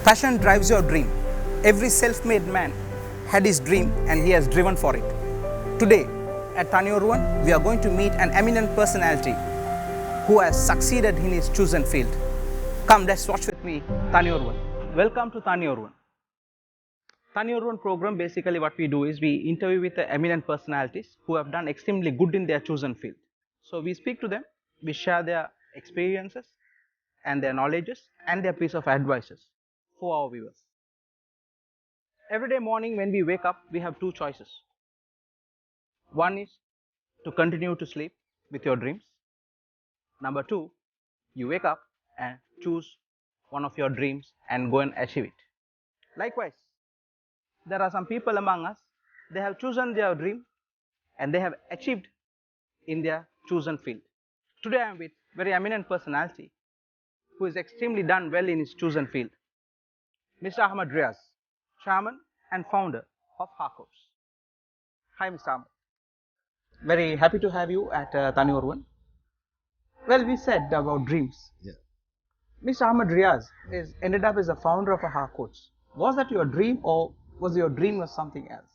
Passion drives your dream. Every self-made man had his dream and he has driven for it. Today at Thani Oruvan, we are going to meet an eminent personality who has succeeded in his chosen field. Come, let's watch with me Thani Oruvan. Welcome to Thani Oruvan. Thani Oruvan program, basically what we do is we interview with the eminent personalities who have done extremely good in their chosen field. So we speak to them, we share their experiences and their knowledges and their piece of advices for our viewers. Every day morning when we wake up, we have two choices. One is to continue to sleep with your dreams. Number two, you wake up and choose one of your dreams and go and achieve it. Likewise, there are some people among us, they have chosen their dream and they have achieved in their chosen field. Today I am with very eminent personality who is extremely done well in his chosen field. Mr. Ahmad Riaz, Chairman and founder of Harcourts. Hi Mr. Ahmad. Very happy to have you at Thani Oruvan. Well, we said about dreams. Yeah. Mr. Ahmad Riaz is ended up as a founder of a Harcourts. Was that your dream or was your dream was something else?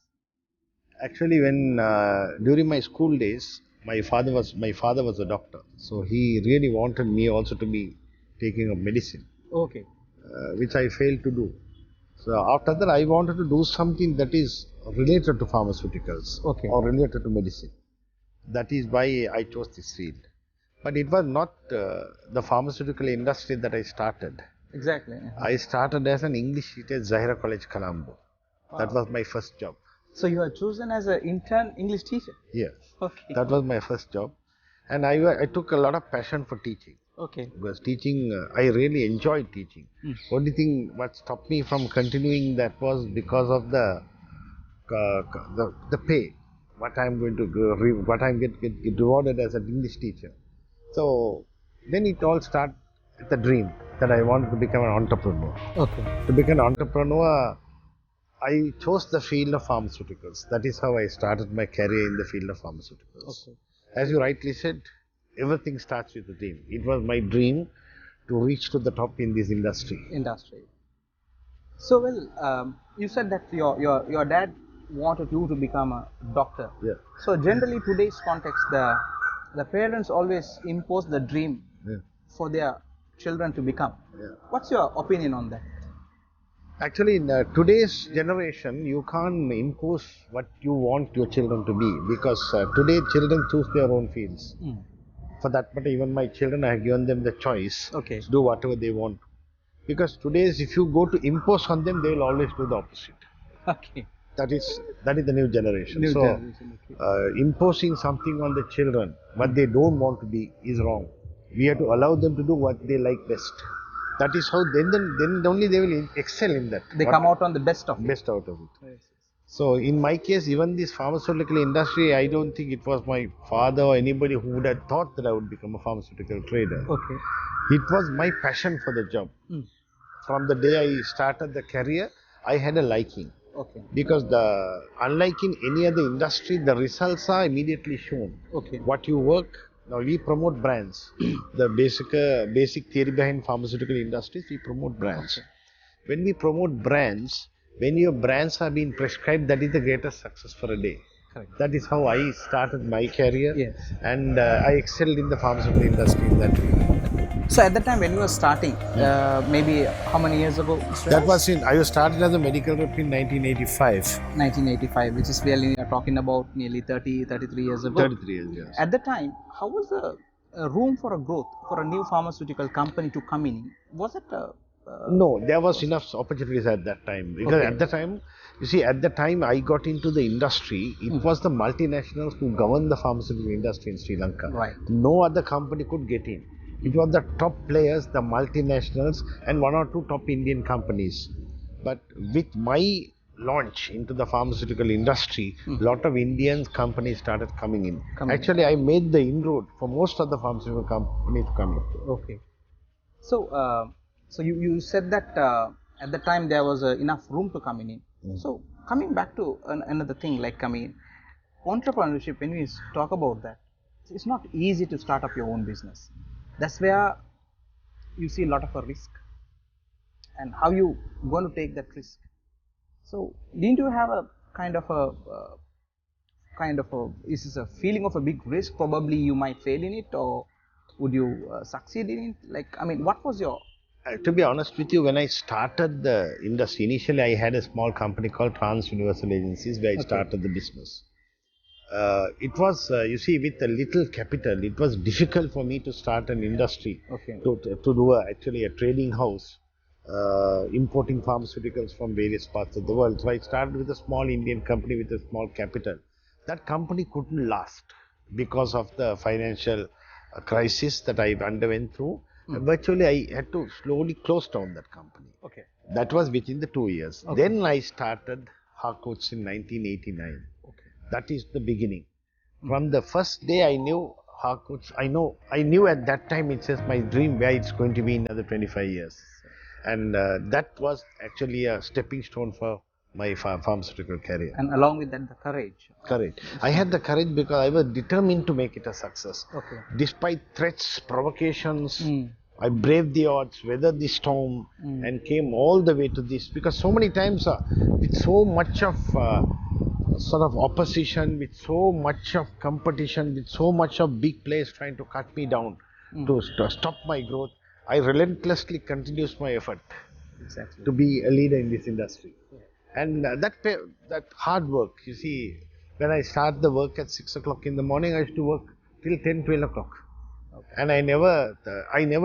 Actually, when during my school days, my father was a doctor, so he really wanted me also to be taking up medicine, Okay. which I failed to do. So after that, I wanted to do something that is related to pharmaceuticals or related to medicine. That is why I chose this field. But it was not the pharmaceutical industry that I started. Exactly. I started as an English teacher at Zahira College, Colombo. Wow. That was my first job. So you were chosen as an intern English teacher? Yes. Okay. That was my first job. And I took a lot of passion for teaching. Okay. Because teaching, I really enjoyed teaching. Only thing what stopped me from continuing that was because of the pay. What I'm going to what I'm get rewarded as an English teacher. So then it all started with the dream that I wanted to become an entrepreneur. Okay. To become an entrepreneur, I chose the field of pharmaceuticals. That is how I started my career in the field of pharmaceuticals. Okay. As you rightly said, everything starts with a dream. It was my dream to reach to the top in this industry. So well, you said that your dad wanted you to become a doctor. Yeah. So generally today's context, the parents always impose the dream Yeah. for their children to become. Yeah. What's your opinion on that? Actually, in today's generation, you can't impose what you want your children to be, because today children choose their own fields. For that matter, even my children, I have given them the choice Okay. to do whatever they want. Because today's, if you go to impose on them, they will always do the opposite. Okay. That is the new generation. Okay. Imposing something on the children, what they don't want to be, is wrong. We have to allow them to do what they like best. That is how then only they will excel in that. They come out on the best of it. Best out of it. Yes. So in my case, even this pharmaceutical industry, I don't think it was my father or anybody who would have thought that I would become a pharmaceutical trader. Okay. It was my passion for the job. From the day I started the career, I had a liking. Okay. Because unlike in any other industry, the results are immediately shown. Okay. What you work, now we promote brands. The basic theory behind pharmaceutical industries, we promote brands. Okay. When we promote brands, when your brands are being prescribed, that is the greatest success for a day. Correct. That is how I started my career. Yes. And I excelled in the pharmaceutical industry in that way. So at the time when you were starting, maybe how many years ago? That was I was started as a medical rep in 1985. 1985, which is really talking about nearly 33 years ago. 33 years, yes. At the time, how was the room for a growth for a new pharmaceutical company to come in? Was it No, there was enough opportunities at that time. Because at the time, you see, at the time I got into the industry, it was the multinationals who governed the pharmaceutical industry in Sri Lanka. Right. No other company could get in. It was the top players, the multinationals, and one or two top Indian companies. But with my launch into the pharmaceutical industry, a lot of Indian companies started coming in. Actually, I made the inroad for most of the pharmaceutical companies to come in. Okay. So, so you said that at the time there was enough room to come in. So coming back to another thing, like entrepreneurship, when we talk about that, it's not easy to start up your own business. That's where you see a lot of a risk. and how you going to take that risk. So didn't you have a is this a feeling of a big risk? Probably you might fail in it, or would you succeed in it? Like, I mean, what was your To be honest with you, when I started the industry, initially I had a small company called Trans Universal Agencies where I started the business. It was, you see, with a little capital, it was difficult for me to start an industry, to do actually a trading house, importing pharmaceuticals from various parts of the world. So I started with a small Indian company with a small capital. That company couldn't last because of the financial crisis that I underwent through. Virtually, I had to slowly close down that company. okay? That was within the 2 years. Then I started Harcourts in 1989. That is the beginning. From the first day I knew Harcourts, I knew at that time it says my dream where it's going to be in another 25 years. And that was actually a stepping stone for my pharmaceutical career. And along with that, the courage. Correct. I had the courage because I was determined to make it a success. Okay. Despite threats, provocations, I braved the odds, weathered the storm, and came all the way to this. Because so many times, with so much of sort of opposition, with so much of competition, with so much of big players trying to cut me down to stop my growth, I relentlessly continued my effort to be a leader in this industry. And that hard work, you see, when I start the work at 6 o'clock in the morning, I used to work till 10, 12 o'clock. And I never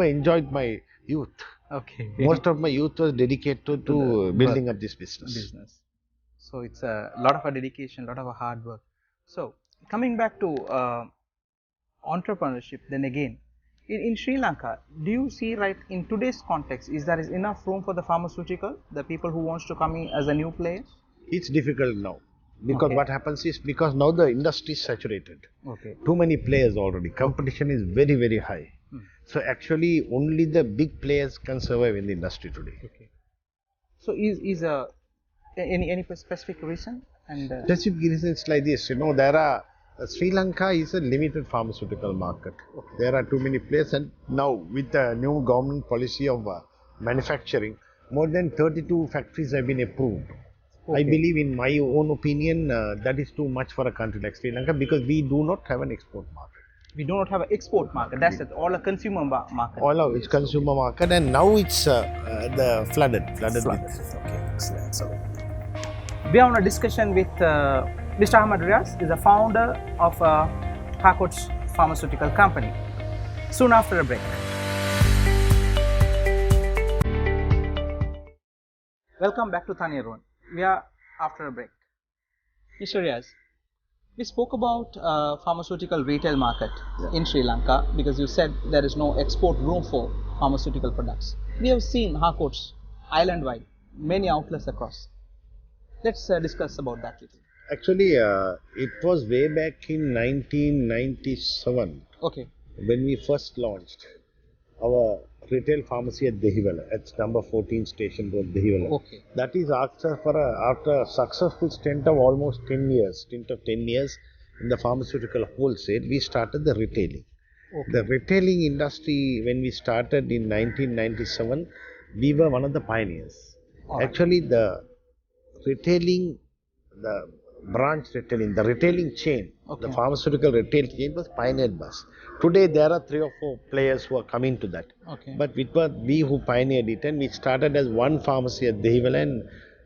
enjoyed my youth. Most of my youth was dedicated to building up this business. So it's a lot of a dedication, lot of a hard work. So coming back to entrepreneurship, then again, in Sri Lanka, do you see, right, in today's context, is there enough room for the pharmaceutical, the people who wants to come in as a new player? It's difficult now. Because what happens is, because now the industry is saturated. Too many players already. Competition is very, very high. So actually, only the big players can survive in the industry today. So is any specific reason? And specific reasons like this, there are Sri Lanka is a limited pharmaceutical market. There are too many players, and now with the new government policy of manufacturing, more than 32 factories have been approved. I believe, in my own opinion, that is too much for a country like Sri Lanka, because we do not have an export market. We do not have an export market. That's it. All a consumer market. All of it's consumer market, and now it's the flooded. Okay, excellent. So we are on a discussion with Mr. Ahmad Riaz, is the founder of Harcourts Pharmaceutical Company. Soon after a break. Welcome back to Thani. We are after a break. Mr. Riaz, we spoke about pharmaceutical retail market in Sri Lanka, because you said there is no export room for pharmaceutical products. We have seen Harcourts island-wide, many outlets across. Let's discuss about that little. Actually, it was way back in 1997 when we first launched our retail pharmacy at Dehiwala, at number 14 Station Road, Dehiwala. That is after a successful stint of almost 10 years in the pharmaceutical wholesale, we started the retailing. The retailing industry, when we started in 1997, we were one of the pioneers. Actually, the retailing, the branch retailing, the retailing chain, the pharmaceutical retail chain was pioneered by us. Today there are 3 or 4 players who are coming to that. But it was we who pioneered it, and we started as one pharmacy at Dehiwala, and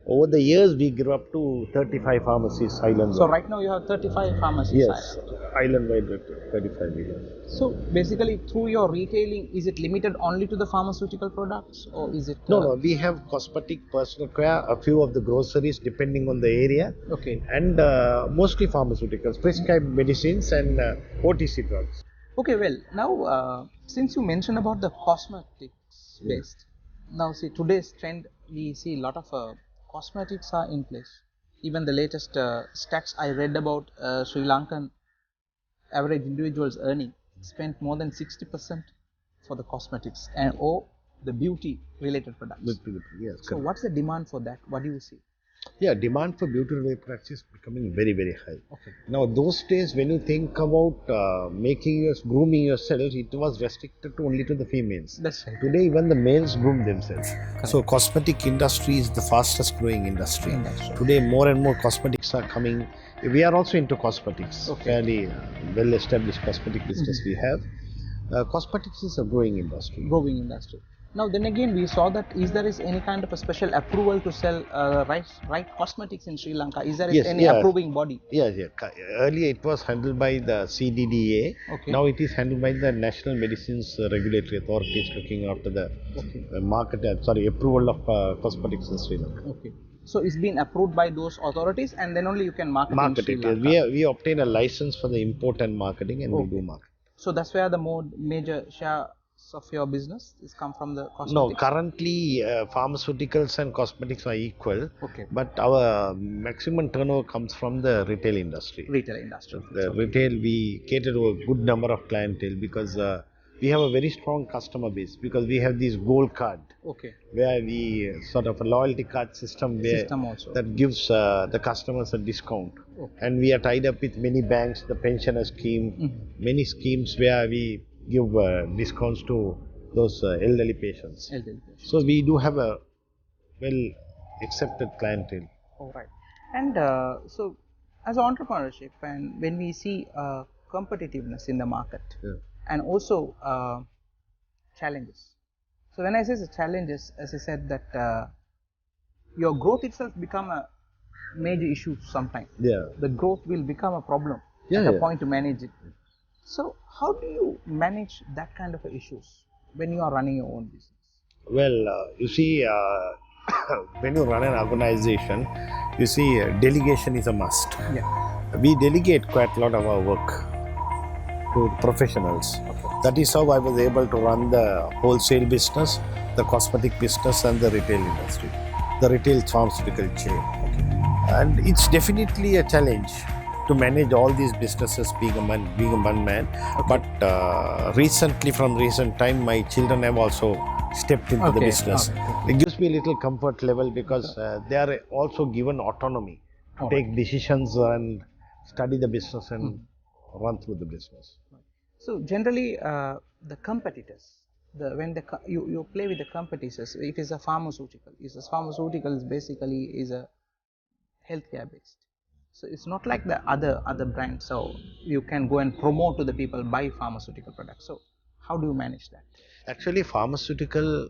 over the years we grew up to 35 pharmacies island-wide. So right now you have 35 pharmacies? Yes, island-wide 35 years. So basically, through your retailing, is it limited only to the pharmaceutical products, or is it? No, we have cosmetic, personal care, a few of the groceries depending on the area, and mostly pharmaceuticals, prescribed medicines, and OTC drugs. Okay, well, now since you mentioned about the cosmetics based, now see, today's trend, we see a lot of cosmetics are in place. Even the latest stats I read about, Sri Lankan average individuals earning spent more than 60% for the cosmetics or the beauty related products. Yes, so what's the demand for that? What do you see? Yeah, demand for beauty-related products is becoming very, very high. Okay. Now, those days, when you think about grooming yourself, it was restricted to only to the females. That's right. Today, even the males groom themselves. Correct. So, cosmetic industry is the fastest growing industry. Today, more and more cosmetics are coming. We are also into cosmetics. Okay. Fairly well-established cosmetic business we have. Cosmetics is a growing industry. Growing industry. Now, then again, we saw that there is any kind of a special approval to sell right cosmetics in Sri Lanka? Is there any approving body? Yeah. Earlier it was handled by the CDDA. Okay. Now it is handled by the National Medicines Regulatory Authorities looking after the approval of cosmetics in Sri Lanka. Okay. So it's been approved by those authorities, and then only you can market in Sri Lanka. We obtain a license for the import and marketing, and we do market. So that's where the major share of your business is come from, the cosmetics? No, currently pharmaceuticals and cosmetics are equal. Okay. But our maximum turnover comes from the retail industry. Retail, we cater to a good number of clientele because we have a very strong customer base, because we have this gold card. Okay. Where we sort of a loyalty card system that gives the customers a discount. Okay. And we are tied up with many banks, the pensioner scheme, many schemes where we give discounts to those elderly patients. So we do have a well accepted clientele. All right. And so as entrepreneurship, and when we see competitiveness in the market, and also challenges. So when I say the challenges, as I said that your growth itself become a major issue sometimes. Yeah. The growth will become a problem at a point to manage it. So how do you manage that kind of issues when you are running your own business? Well, you see, when you run an organization, you see, delegation is a must. Yeah. We delegate quite a lot of our work to professionals. Okay. That is how I was able to run the wholesale business, the cosmetic business, and the retail industry, the retail pharmaceutical chain. Okay. And it's definitely a challenge to manage all these businesses being a one man. Okay. But recent time, my children have also stepped into the business. Okay. It gives me a little comfort level because they are also given autonomy to take decisions and study the business and run through the business. So generally, the competitors, when you play with the competitors, it is a pharmaceutical. Pharmaceutical is basically a healthcare based. So it's not like the other brands. So you can go and promote to the people, buy pharmaceutical products. So how do you manage that? Actually, pharmaceutical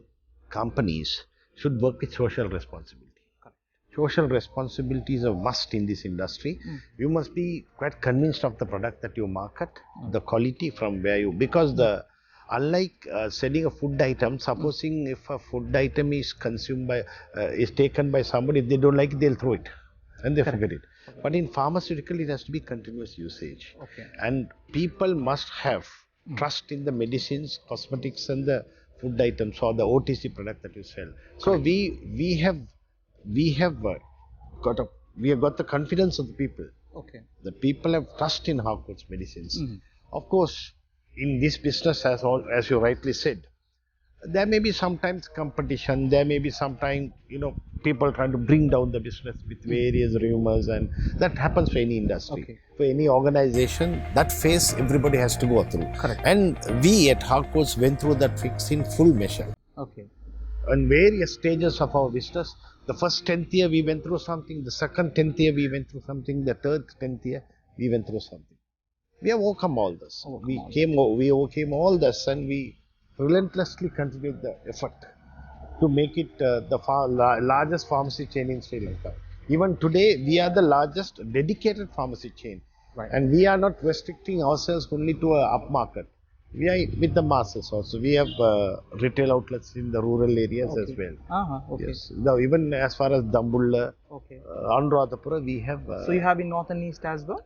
companies should work with social responsibility. Correct. Social responsibility is a must in this industry. You must be quite convinced of the product that you market, the quality from where you, because unlike selling a food item, supposing if a food item is consumed by, is taken by somebody, if they don't like it, they'll throw it and they forget it. Okay. But in pharmaceutical, it has to be continuous usage. Okay. And people must have trust in the medicines, cosmetics, and the food items or the OTC product that you sell. So we have got the confidence of the people. Okay. The people have trust in Harcourt's medicines. Of course, in this business, as you rightly said, there may be sometimes competition. There may be sometimes people trying to bring down the business with various rumors, and that happens for any industry. Okay. For any organization, that phase everybody has to go through. Correct. And we at Harcourt's went through that phase in full measure. Okay. On various stages of our business, the first 10th year we went through something, the second 10th year we went through something, the third 10th year we went through something. We have overcome all this. We overcame all this, and we relentlessly continued the effort to make it the largest pharmacy chain in Sri Lanka. Even today, we are the largest dedicated pharmacy chain. Right. And we are not restricting ourselves only to a upmarket. We are with the masses also. We have retail outlets in the rural areas as well. Okay. Yes. Now, even as far as Dambulla, Anuradhapura, we have. So you have in north and east as well?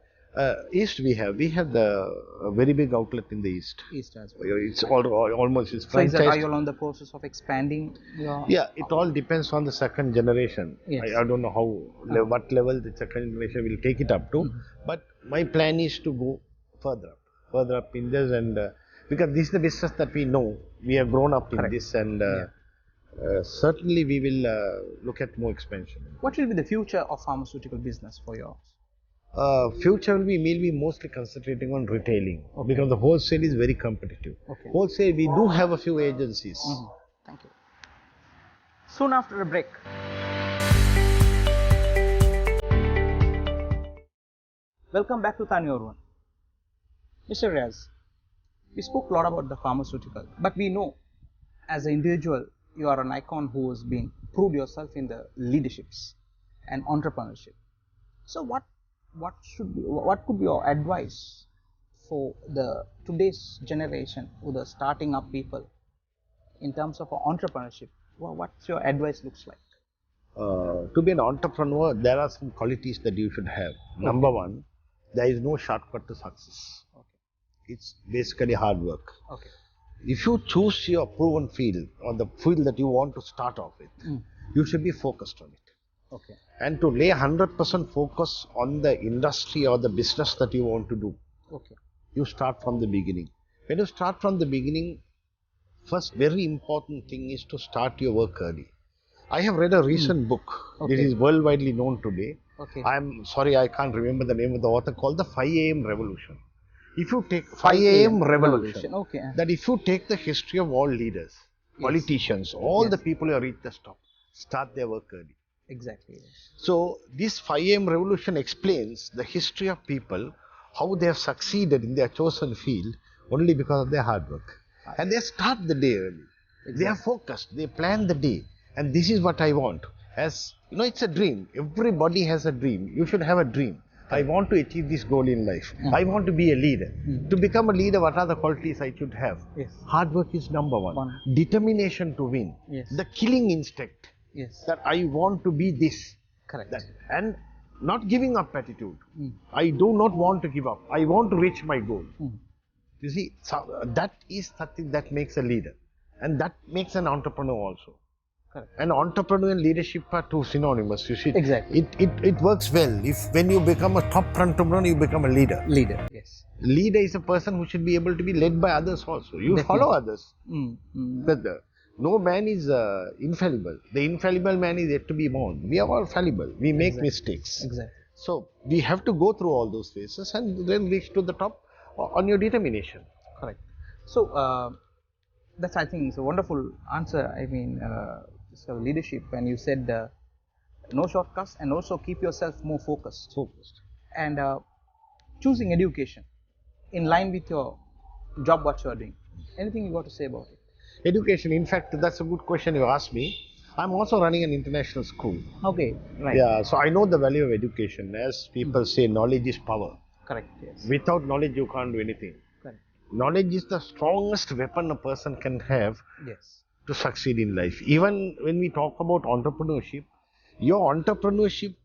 East we have the very big outlet in the east. East as well. It's almost it's franchised. So are you on the process of expanding your? Yeah, it all depends on the second generation. Yes. I don't know what level the second generation will take it up to, but my plan is to go further up in this, and because this is the business that we know, we have grown up in this, and Certainly we will look at more expansion. What will be the future of pharmaceutical business for yours? Future will be mostly concentrating on retailing, Okay. because the wholesale is very competitive. Okay. Wholesale, we do have a few agencies. Thank you. Soon after a break. Welcome back to Thani Oruvan. Mr. Riaz, we spoke a lot about the pharmaceutical, but we know as an individual you are an icon who has been proved yourself in the leaderships and entrepreneurship. So what could be your advice for the today's generation, who the starting up people in terms of entrepreneurship? What's your advice looks like? To be an entrepreneur, there are some qualities that you should have. Number one, there is no shortcut to success. Okay. It's basically hard work. Okay. If you choose your proven field or the field that you want to start off with, you should be focused on it. Okay. And to lay 100% focus on the industry or the business that you want to do, Okay. you start from the beginning. When you start from the beginning, first very important thing is to start your work early. I have read a recent book. Okay. It is worldwide known today. Okay. I'm sorry, I can't remember the name of the author, called the 5 a.m. Revolution. If you take 5 a.m. Revolution, okay. that if you take the history of all leaders, politicians, all the people who have reached the top, start their work early. Exactly. So this 5 a.m. revolution explains the history of people, how they have succeeded in their chosen field only because of their hard work. And they start the day early. Exactly. They are focused, they plan the day. And this is what I want. As you know, it's a dream. Everybody has a dream. You should have a dream. I want to achieve this goal in life. I want to be a leader. To become a leader, what are the qualities I should have? Yes. Hard work is number one. Determination to win. Yes. The killing instinct. Yes. That I want to be this. Correct. That, and not giving up attitude. I do not want to give up. I want to reach my goal. You see, so, that is something that makes a leader. And that makes an entrepreneur also. Correct. And entrepreneur and leadership are two synonymous. You see, exactly. It works well. If when you become a top entrepreneur, you become a leader. Leader, yes. Leader is a person who should be able to be led by others also. You follow others. But no man is infallible. The infallible man is yet to be born. We are all fallible. We make mistakes. Exactly. So we have to go through all those phases and then reach to the top on your determination. Correct. So that's, I think, is a wonderful answer. I mean, so leadership, and you said no shortcuts, and also keep yourself more focused. And choosing education in line with your job, what you are doing. Anything you got to say about it? Education, in fact, that's a good question you asked me. I'm also running an international school. Okay, right. Yeah, so I know the value of education. As people say, knowledge is power. Correct, yes. Without knowledge, you can't do anything. Correct. Knowledge is the strongest weapon a person can have to succeed in life. Even when we talk about entrepreneurship, your entrepreneurship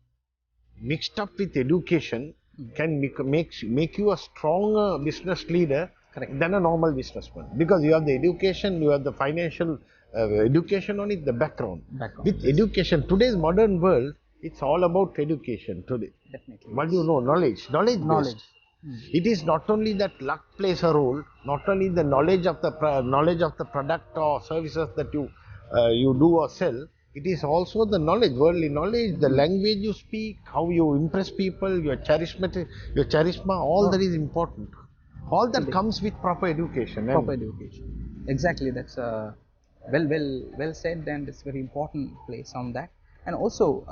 mixed up with education can make you a stronger business leader than a normal businessman, because you have the education, you have the financial education on it, the background. With education, today's modern world, it's all about education today. Definitely. What do you know? Knowledge. Knowledge. It is not only that luck plays a role, not only the knowledge of the product or services that you do or sell. It is also the knowledge, worldly knowledge, the language you speak, how you impress people, your charisma, all that is important. All that comes with proper education. Proper education. Exactly. That's well said, and it's very important place on that. And also,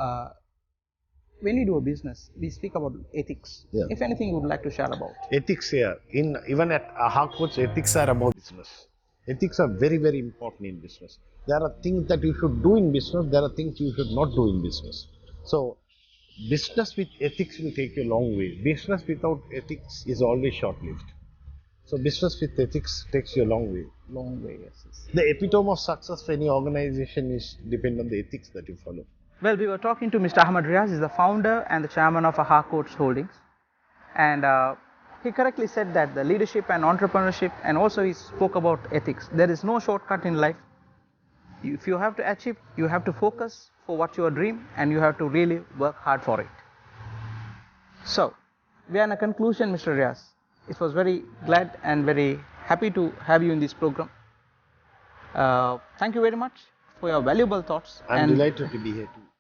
when you do a business, we speak about ethics. Yeah. If anything you would like to share about. Ethics here, even at Aha Coach, ethics are about business. Ethics are very, very important in business. There are things that you should do in business, there are things you should not do in business. So, business with ethics will take you a long way. Business without ethics is always short-lived. So, business with ethics takes you a long way. Long way, yes. The epitome of success for any organization is depend on the ethics that you follow. Well, we were talking to Mr. Ahmad Riaz, he's the founder and the chairman of Aha Coach Holdings. And he correctly said that the leadership and entrepreneurship, and also he spoke about ethics. There is no shortcut in life. If you have to achieve, you have to focus for what you dream, and you have to really work hard for it. So, we are in a conclusion, Mr. Riaz. It was very glad and very happy to have you in this program. Thank you very much. for your valuable thoughts. I'm delighted to be here too.